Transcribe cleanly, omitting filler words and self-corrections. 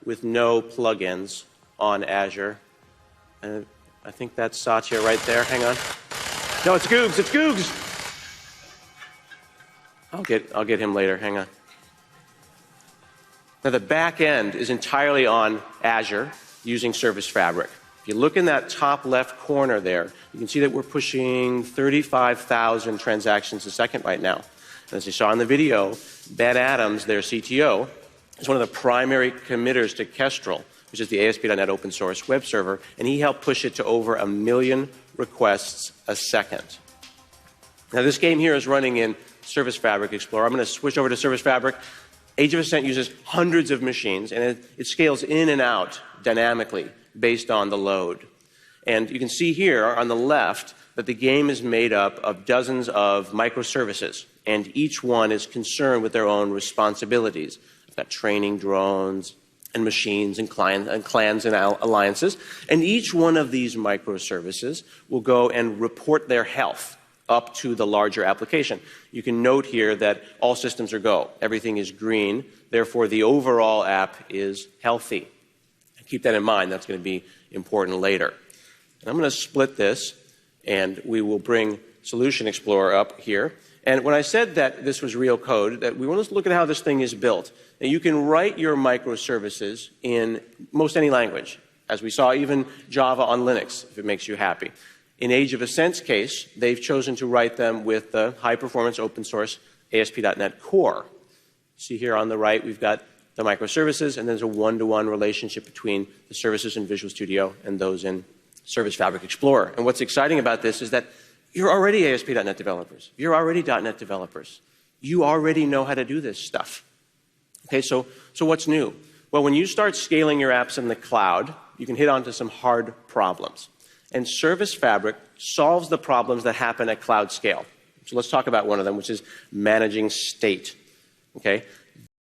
with no plugins on Azure. And I think that's Satya right there. Hang on. No, it's Googs. It's Googs. I'll get him later. Hang on. Now, the back end is entirely on Azure using Service Fabric. If you look in that top left corner there, you can see that we're pushing 35,000 transactions a second right now. And as you saw in the video, Ben Adams, their CTO, is one of the primary committers to Kestrel, which is the ASP.NET open source web server, and he helped push it to over 1 million requests a second. Now, this game here is running in Service Fabric Explorer. I'm going to switch over to Service Fabric. Age of Ascent uses hundreds of machines, and it scales in and out dynamically based on the load. And you can see here on the left that the game is made up of dozens of microservices, and each one is concerned with their own responsibilities. I've got training drones and machines and clans and alliances, and each one of these microservices will go and report their health up to the larger application. You can note here that all systems are go. Everything is green. Therefore, the overall app is healthy. Keep that in mind. That's going to be important later. And I'm going to split this, and we will bring Solution Explorer up here. And when I said that this was real code, that we want to look at how this thing is built. Now, you can write your microservices in most any language, as we saw, even Java on Linux, if it makes you happy. In Age of Ascent's case, they've chosen to write them with the high-performance open-source ASP.NET Core. See here on the right, we've got the microservices, and there's a one-to-one relationship between the services in Visual Studio and those in Service Fabric Explorer. And what's exciting about this is that you're already ASP.NET developers. You're already .NET developers. You already know how to do this stuff. Okay, so what's new? Well, when you start scaling your apps in the cloud, you can hit onto some hard problems. And Service Fabric solves the problems that happen at cloud scale. So let's talk about one of them, which is managing state. Okay?